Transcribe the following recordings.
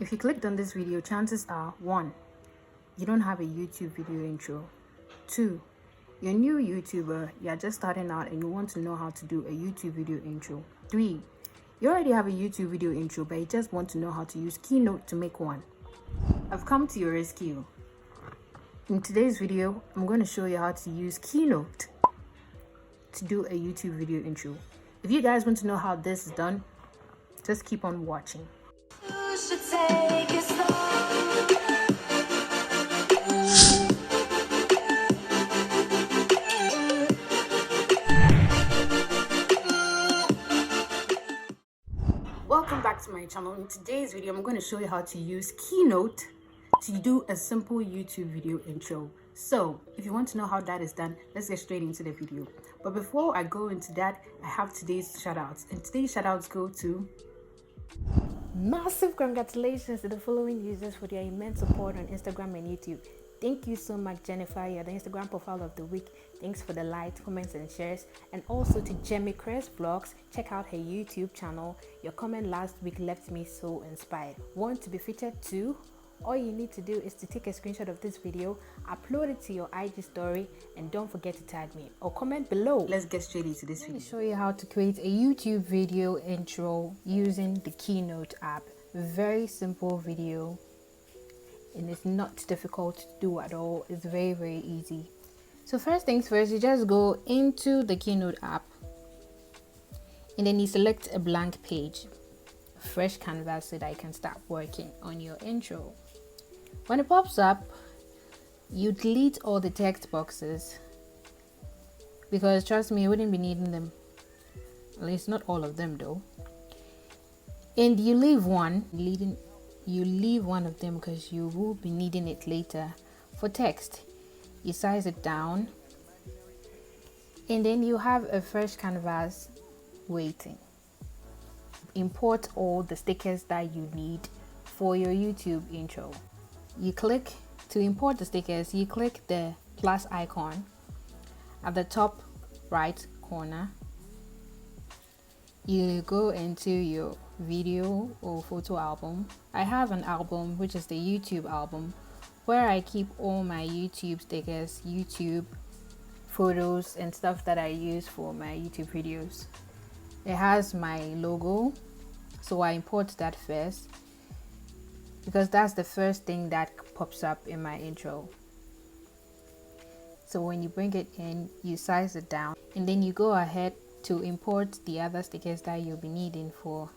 If you clicked on this video, chances are 1. You don't have a YouTube video intro. 2. You're a new YouTuber, you're just starting out and you want to know how to do a YouTube video intro. 3. You already have a YouTube video intro, but you just want to know how to use Keynote to make one. I've come to your rescue. In today's video, I'm going to show you how to use Keynote to do a YouTube video intro. If you guys want to know how this is done, just keep on watching. Welcome back to my channel. In today's video, I'm going to show you how to use Keynote to do a simple YouTube video intro. So if you want to know how that is done, let's get straight into the video. But before I go into that, I have today's shoutouts, and today's shoutouts go to massive congratulations to the following users for their immense support on Instagram and YouTube. Thank you so much, Jennifer. You're the Instagram profile of the week. Thanks for the likes, comments, and shares. And also to JemiKris Vlogs. Check out her YouTube channel. Your comment last week left me so inspired. Want to be featured too? All you need to do is to take a screenshot of this video, upload it to your IG story, and don't forget to tag me or comment below. Let's get straight into this video. Let me show you how to create a YouTube video intro using the Keynote app. Very simple video, and it's not difficult to do at all. It's very easy. So first things first, you just go into the Keynote app and then you select a blank page, a fresh canvas, so that you can start working on your intro. When it pops up, you delete all the text boxes, because trust me, you wouldn't be needing them. At least not all of them though. And you leave one, you leave one of them because you will be needing it later. For text, you size it down, and then you have a fresh canvas waiting. Import all the stickers that you need for your YouTube intro. You click to import the stickers, you click the plus icon at the top right corner. You go into your video or photo album. I have an album, which is the YouTube album, where I keep all my YouTube stickers, YouTube photos, and stuff that I use for my YouTube videos. It has my logo, so I import that first because that's the first thing that pops up in my intro. So when you bring it in, you size it down, and then you go ahead to import the other stickers that you'll be needing for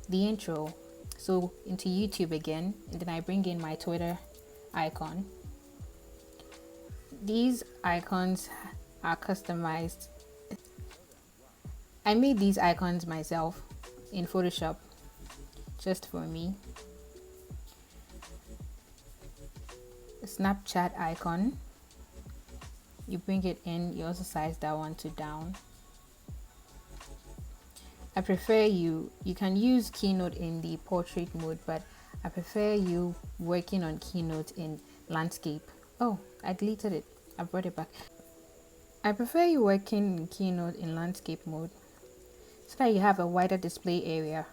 the intro. So into YouTube again, and then I bring in my Twitter icon. These icons are customized. I made these icons myself in Photoshop just for me. A Snapchat icon, you bring it in, you also size that one to down. I prefer you can use Keynote in the portrait mode, but I prefer you working on Keynote in landscape. Oh, I deleted it. I brought it back. I prefer you working in Keynote in landscape mode so that you have a wider display area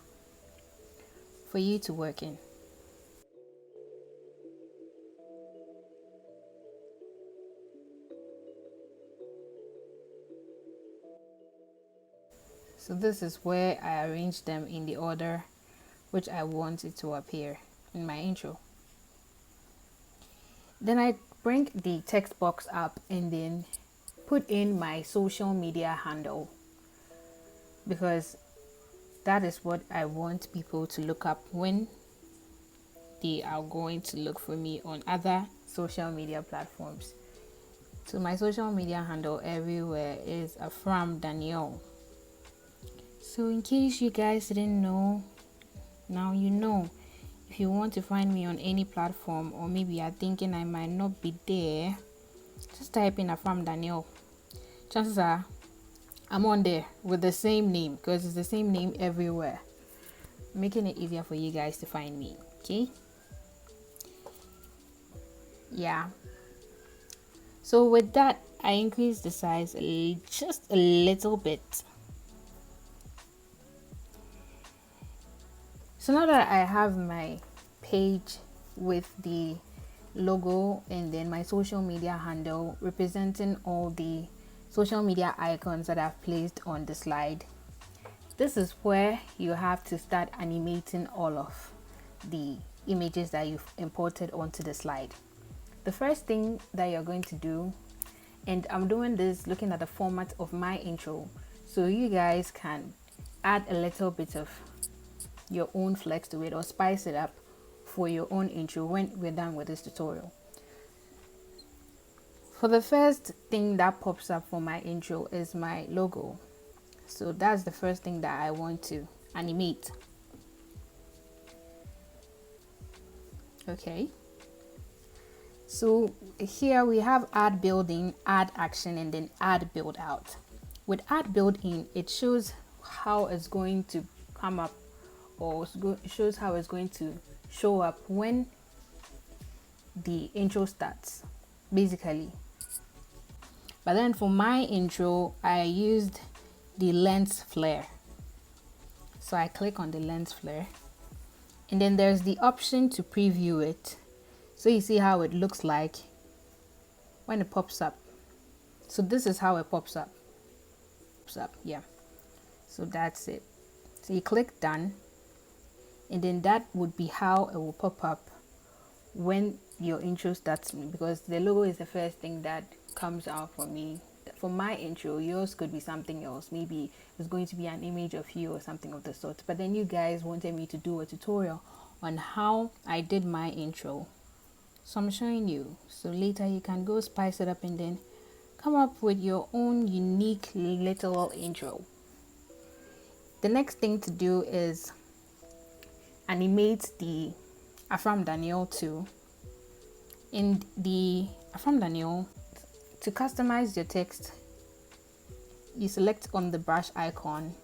for you to work in. So this is where I arrange them in the order which I want it to appear in my intro. Then I bring the text box up and then put in my social media handle, because that is what I want people to look up when they are going to look for me on other social media platforms. So my social media handle everywhere is Afram Daniel. So in case you guys didn't know, now you know. If you want to find me on any platform, or maybe you're thinking I might not be there, just type in Afram Daniel. Chances are I'm on there with the same name, because it's the same name everywhere, making it easier for you guys to find me. Okay, yeah. So with that, I increased the size just a little bit. So now that I have my page with the logo and then my social media handle representing all the social media icons that I've placed on the slide. This is where you have to start animating all of the images that you've imported onto the slide. The first thing that you're going to do, and I'm doing this looking at the format of my intro, so you guys can add a little bit of your own flex to it or spice it up for your own intro when we're done with this tutorial. For the first thing that pops up for my intro is my logo. So that's the first thing that I want to animate. Okay. So here we have add building, add action, and then add build out. With add build in, it shows how it's going to come up, or shows how it's going to show up when the intro starts, basically. But then for my intro, I used the lens flare. So I click on the lens flare, and then there's the option to preview it. So you see how it looks like when it pops up. So this is how it pops up. Yeah. So that's it. So you click done, and then that would be how it will pop up when your intro starts, because the logo is the first thing that comes out for me. For my intro, yours could be something else. Maybe it's going to be an image of you or something of the sort. But then you guys wanted me to do a tutorial on how I did my intro, so I'm showing you. So later you can go spice it up and then come up with your own unique little intro. The next thing to do is animate the Afram Daniel too. In the Afram Daniel, to customize your text, you select on the brush icon.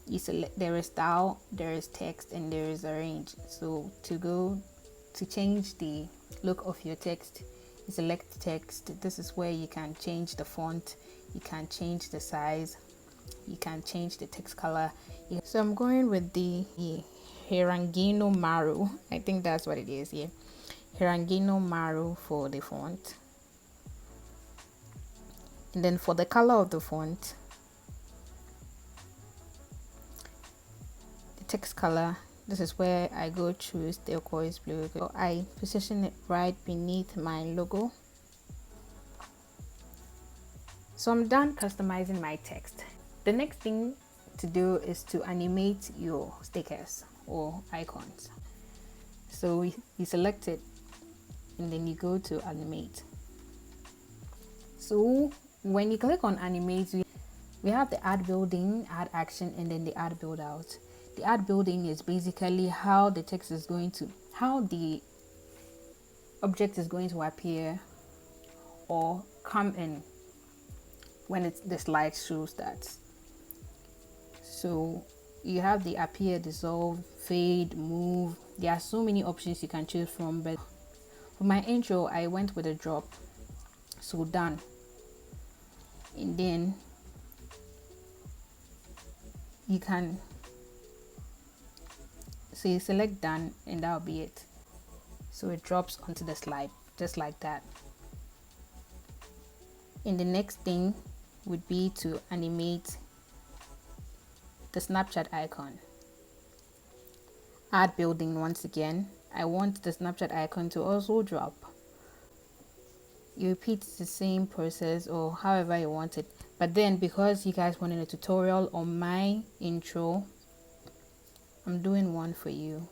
You select, there is style, there is text, and there is arrange. So to change the look of your text, you select text. This is where you can change the font, you can change the size, you can change the text color. So I'm going with the Herangino Maru. I think that's what it is here. Herangino Maru for the font. And then for the color of the font, the text color, this is where I go choose turquoise blue. So I position it right beneath my logo. So I'm done customizing my text. The next thing to do is to animate your stickers or icons. So you select it and then you go to animate. So when you click on animate, we have the add building, add action, and then the add build out. The add building is basically how the text is going to, how the object is going to appear or come in when the slideshow starts. So you have the appear, dissolve, fade, move. There are so many options you can choose from, but for my intro I went with a drop. So done. And then you can, so you select done and that'll be it. So it drops onto the slide just like that. And the next thing would be to animate the Snapchat icon. Add building once again. I want the Snapchat icon to also drop. You repeat the same process or however you want it, but then because you guys wanted a tutorial on my intro, I'm doing one for you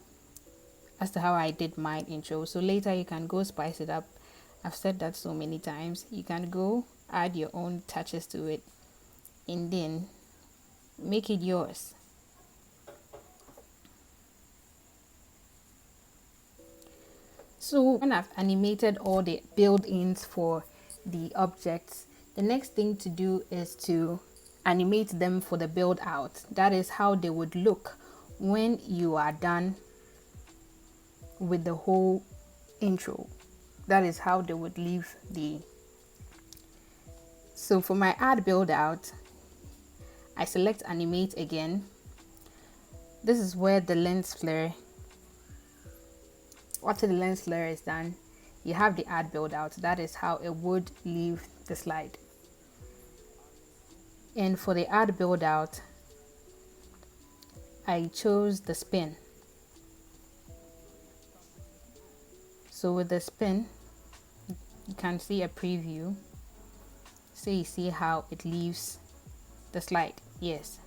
as to how I did my intro. So later you can go spice it up. I've said that so many times. You can go add your own touches to it and then make it yours. So when I've animated all the build-ins for the objects, the next thing to do is to animate them for the build out. That is how they would look when you are done with the whole intro. That is how they would leave the. So for my add build out, I select animate again. This is where the lens flare after the lens layer is done, you have the ad build out. That is how it would leave the slide. And for the ad build out, I chose the spin. So with the spin, you can see a preview. So you see how it leaves the slide. Yes.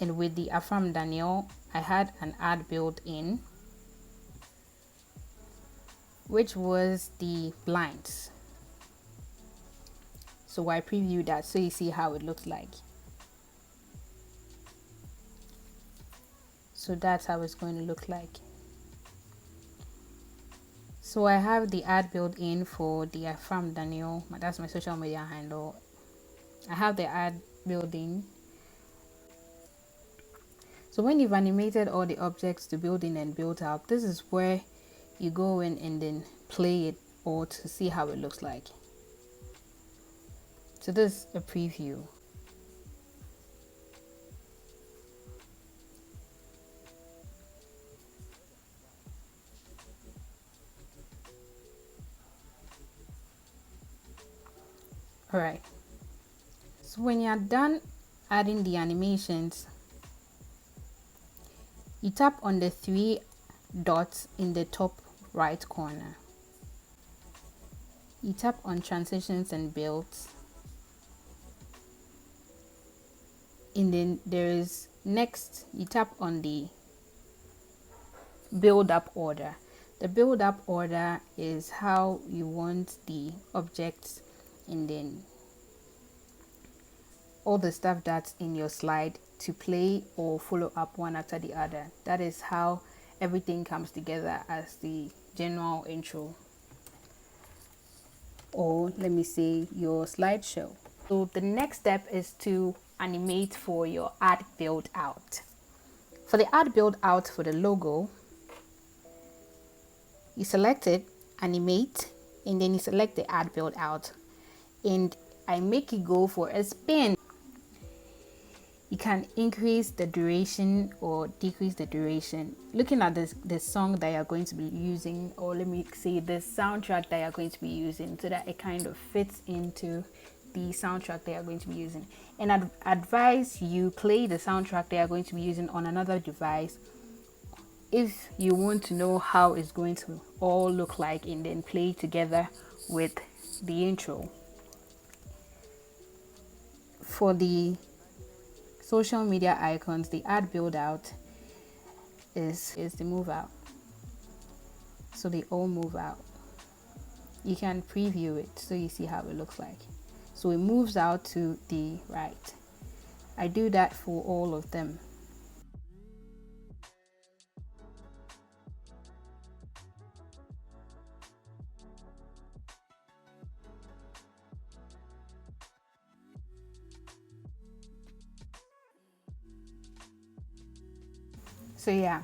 And with the Affirm Daniel, I had an ad built in, which was the blinds. So I previewed that so you see how it looks like. So that's how it's going to look like. So I have the ad built in for the Affirm Daniel. That's my social media handle. I have the ad built in. So when you've animated all the objects to build in and build out, this is where you go in and then play it or to see how it looks like. So this is a preview. Alright. So when you're done adding the animations, you tap on the 3 dots in the top right corner. You tap on transitions and builds. And then there is next, you tap on the build up order. The build up order is how you want the objects and then all the stuff that's in your slide to play or follow up one after the other. That is how everything comes together as the general intro, or let me say your slideshow. So the next step is to animate for your ad build out. For the ad build out for the logo, you select it, animate, and then you select the ad build out, and I make it go for a spin. You can increase the duration or decrease the duration looking at the song that you're going to be using, or let me say the soundtrack that you're going to be using, so that it kind of fits into the soundtrack that you're going to be using. And I'd advise you play the soundtrack that you're going to be using on another device if you want to know how it's going to all look like, and then play together with the intro. For the social media icons, the ad build out is the move out. So they all move out. You can preview it so you see how it looks like. So it moves out to the right. I do that for all of them. So yeah,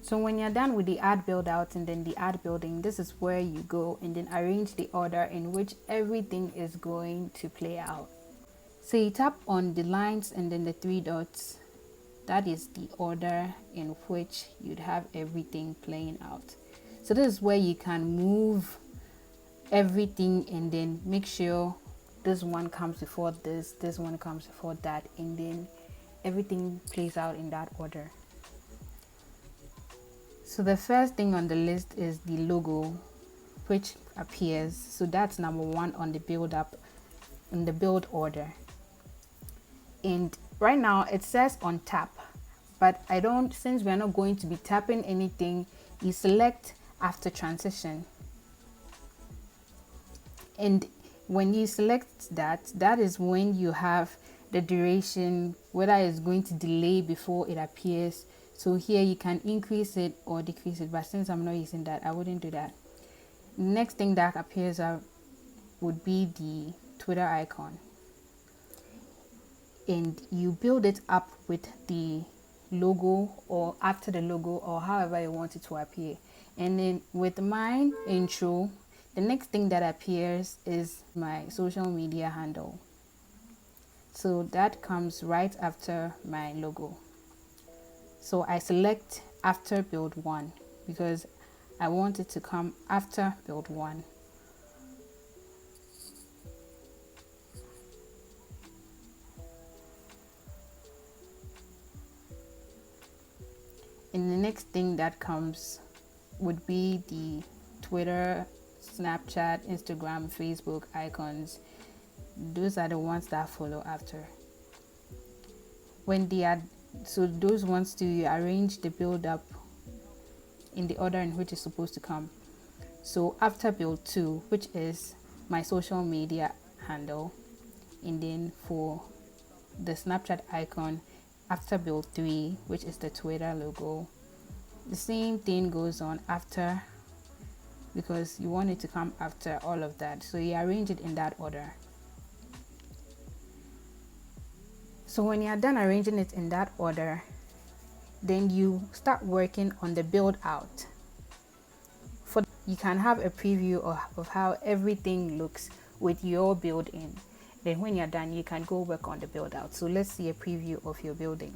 so when you're done with the ad build out and then the ad building, this is where you go and then arrange the order in which everything is going to play out. So you tap on the lines and then the 3 dots. That is the order in which you'd have everything playing out. So this is where you can move everything and then make sure this one comes before this one comes before that, and then everything plays out in that order. So the first thing on the list is the logo, which appears. So that's number 1 on the build up, in the build order. And right now it says on tap, but I don't, since we're not going to be tapping anything, you select after transition. And when you select that, that is when you have the duration, whether it's going to delay before it appears. So here you can increase it or decrease it, but since I'm not using that, I wouldn't do that. The next thing that appears would be the Twitter icon, and you build it up with the logo or after the logo or however you want it to appear. And then with my intro, the next thing that appears is my social media handle. So that comes right after my logo. So I select after build 1 because I want it to come after build 1. And the next thing that comes would be the Twitter, Snapchat, Instagram, Facebook icons. Those are the ones that follow after. When they are, so those ones to arrange the build up in the order in which it's supposed to come. So after build 2, which is my social media handle, and then for the Snapchat icon, after build 3, which is the Twitter logo. The same thing goes on after, because you want it to come after all of that, so you arrange it in that order. So when you're done arranging it in that order, then you start working on the build out. You can have a preview of how everything looks with your build in. Then when you're done, you can go work on the build out. So let's see a preview of your building.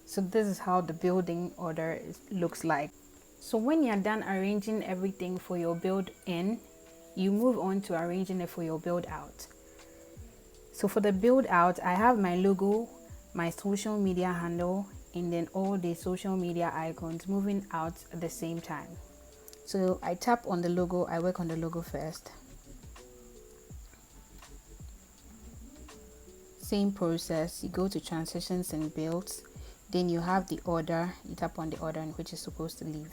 So this is how the building order looks like. So when you're done arranging everything for your build in, you move on to arranging it for your build out. So for the build out, I have my logo, my social media handle, and then all the social media icons moving out at the same time. So I tap on the logo, I work on the logo first. Same process, you go to transitions and builds, then you have the order, you tap on the order in which it's supposed to live.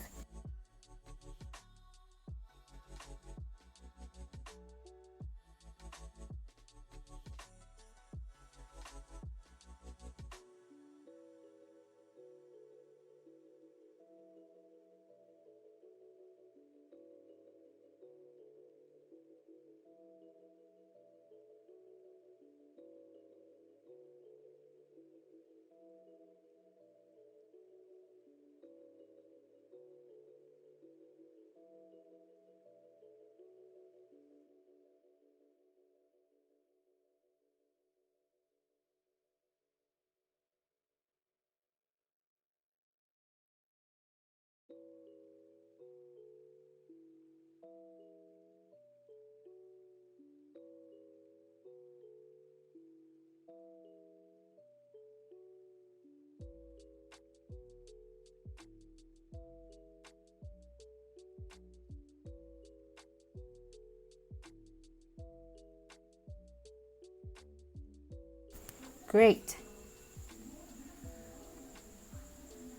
Great.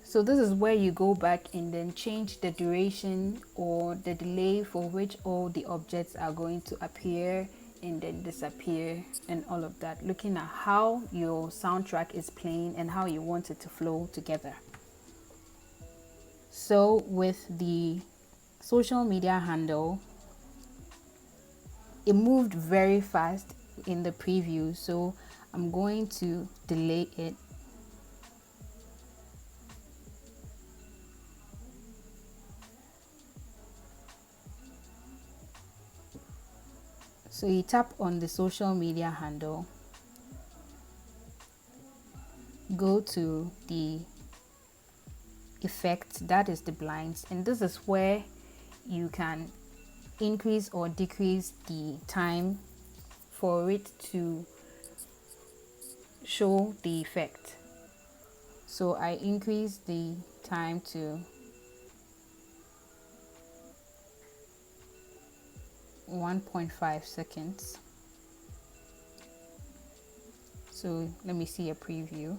So this is where you go back and then change the duration or the delay for which all the objects are going to appear and then disappear and all of that, looking at how your soundtrack is playing and how you want it to flow together. So with the social media handle, it moved very fast in the preview, so I'm going to delay it. So you tap on the social media handle, go to the effect, that is the blinds, and this is where you can increase or decrease the time for it to show the effect. So I increase the time to 1.5 seconds. So let me see a preview.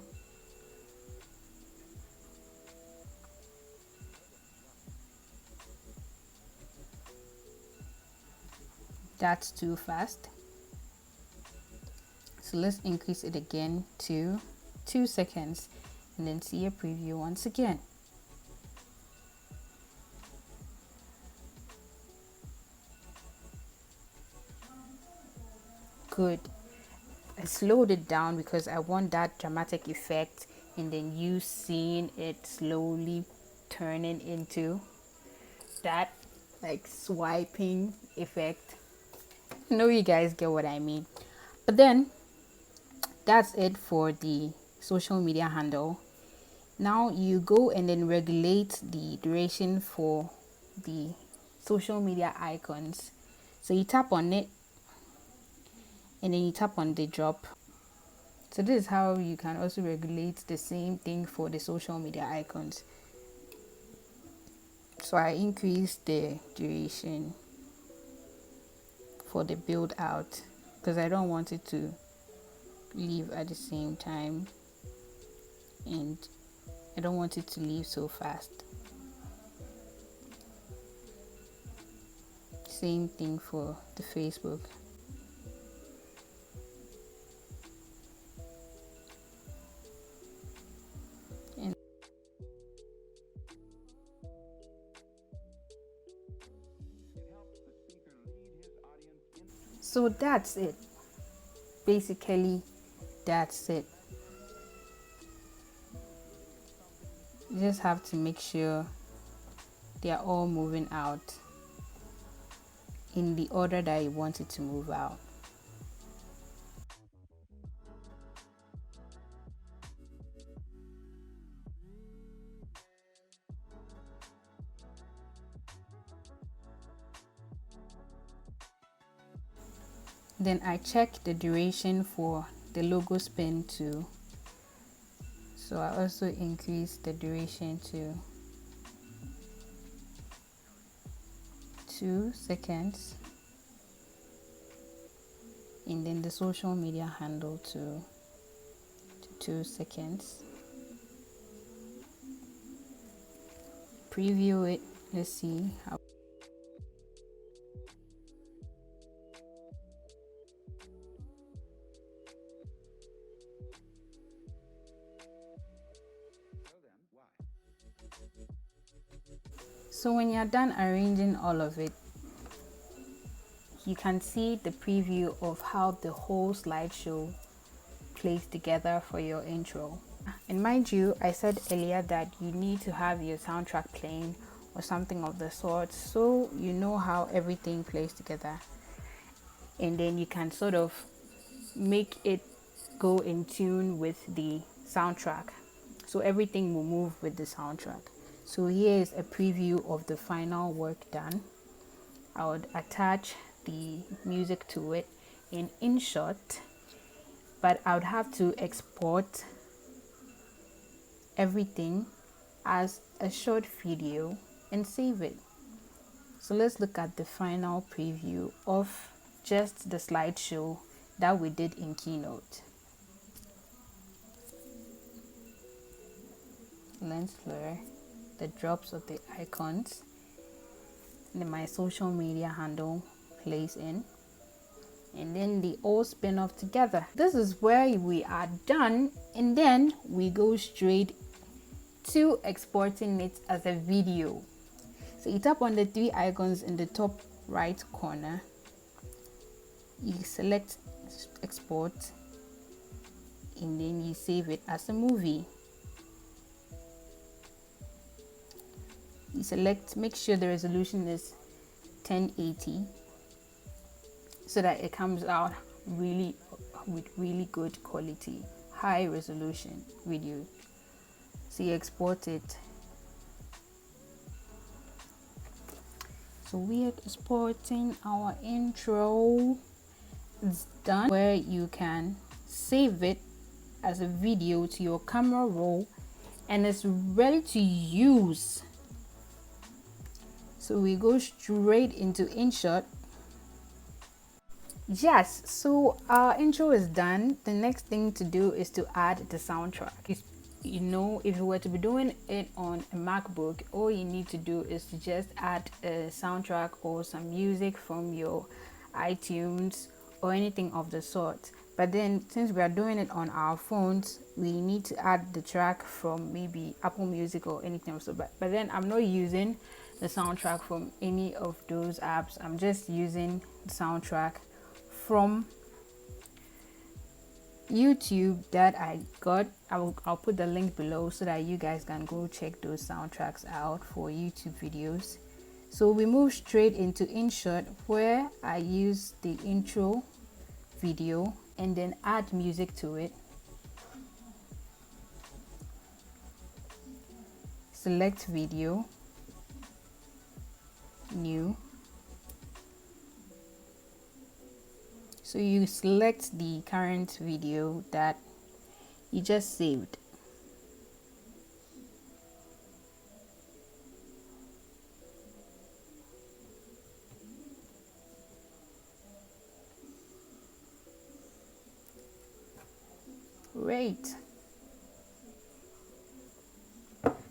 That's too fast. So let's increase it again to 2 seconds and then see a preview once again. Good. I slowed it down because I want that dramatic effect and then you seeing it slowly turning into that like swiping effect. I know you guys get what I mean. But then that's it for the social media handle. Now you go and then regulate the duration for the social media icons. So you tap on it and then you tap on the drop. So this is how you can also regulate the same thing for the social media icons. So I increase the duration for the build out because I don't want it to leave at the same time, and I don't want it to leave so fast. Same thing for the Facebook. And so that's it. Basically, that's it. You just have to make sure they are all moving out in the order that you want it to move out. Then I check the duration for the logo spin too. So I also increase the duration to 2 seconds. And then the social media handle to 2 seconds. Preview it. Let's see how. So when you're done arranging all of it, you can see the preview of how the whole slideshow plays together for your intro. And mind you, I said earlier that you need to have your soundtrack playing or something of the sort, so you know how everything plays together. And then you can sort of make it go in tune with the soundtrack. So everything will move with the soundtrack. So here is a preview of the final work done. I would attach the music to it in InShot, but I would have to export everything as a short video and save it. So let's look at the final preview of just the slideshow that we did in Keynote. Lens flare, the drops of the icons, and then my social media handle plays in, and then they all spin off together. This is where we are done, and then we go straight to exporting it as a video. So you tap on the 3 icons in the top right corner, you select export, and then you save it as a movie. You select, make sure the resolution is 1080 so that it comes out with really good quality, high resolution video. So you export it. So we are exporting our intro. It's done, where you can save it as a video to your camera roll, and it's ready to use. So we go straight into InShot. Yes, so our intro is done. The next thing to do is to add the soundtrack. You know, if you were to be doing it on a MacBook, all you need to do is to just add a soundtrack or some music from your iTunes or anything of the sort. But then since we are doing it on our phones, we need to add the track from maybe Apple Music or anything else. But then I'm not using the soundtrack from any of those apps. I'm just using the soundtrack from YouTube that I got. I'll put the link below so that you guys can go check those soundtracks out for YouTube videos. So we move straight into InShot, where I use the intro video and then add music to it. Select video, new. So you select the current video that you just saved. Great.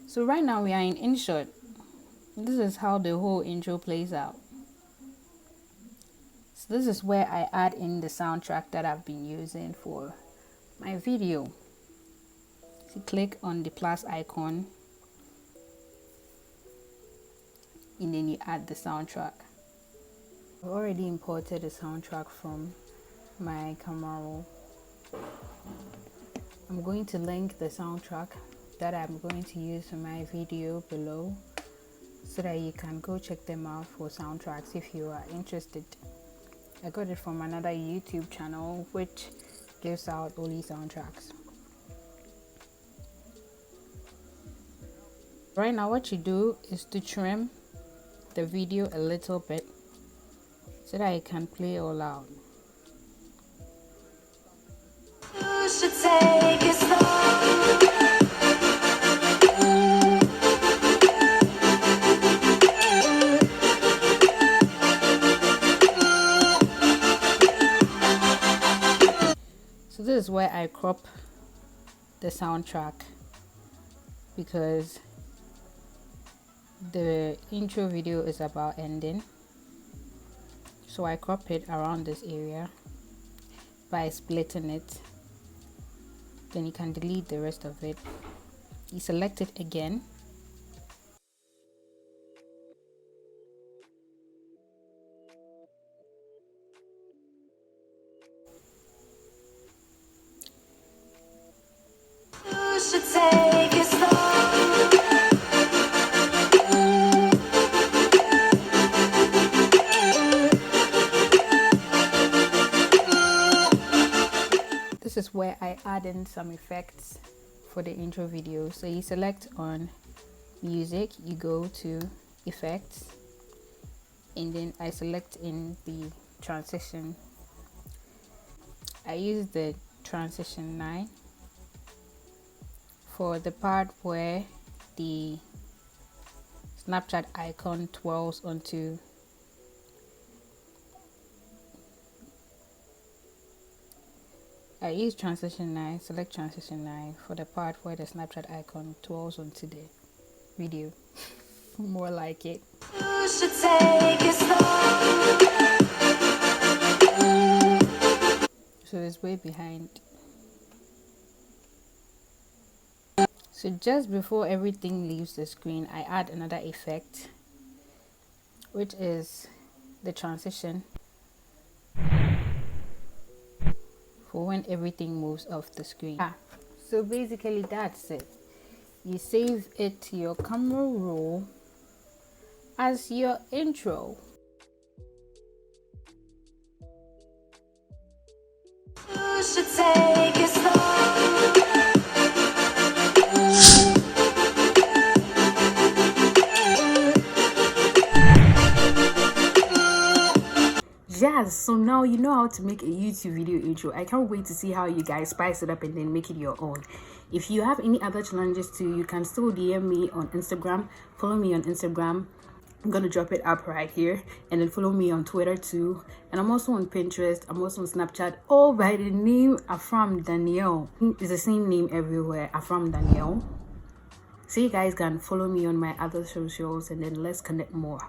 So right now we are in InShot. This is how the whole intro plays out. So this is where I add in the soundtrack that I've been using for my video. So click on the plus icon and then you add the soundtrack. I've already imported the soundtrack from my camera roll. I'm going to link the soundtrack that I'm going to use for my video below so that you can go check them out for soundtracks if you are interested. I got it from another YouTube channel which gives out only soundtracks. Right now what you do is to trim the video a little bit so that it can play all out. You should take it slow. So this is where I crop the soundtrack because the intro video is about ending. So I crop it around this area by splitting it. Then you can delete the rest of it. You select it again. You should take it slow. This is where I add in some effects for the intro video. So you select on music, you go to effects, and then I select in the transition. I use the transition 9 for the part where the Snapchat icon twirls onto I use transition 9, select transition 9 for the part where the Snapchat icon twirls onto the video. More like it. You should take it slow. So it's way behind. So just before everything leaves the screen, I add another effect, which is the transition for when everything moves off the screen. So basically that's it. You save it to your camera roll as your intro. You should take it slow. Yes, so now you know how to make a YouTube video intro. I can't wait to see how you guys spice it up and then make it your own. If you have any other challenges too, you can still DM me on Instagram. Follow me on Instagram. I'm gonna drop it up right here, and then follow me on Twitter too. And I'm also on Pinterest. I'm also on Snapchat, all by the name Afram Danielle. It's the same name everywhere, Afram Danielle. So you guys can follow me on my other socials, and then let's connect more.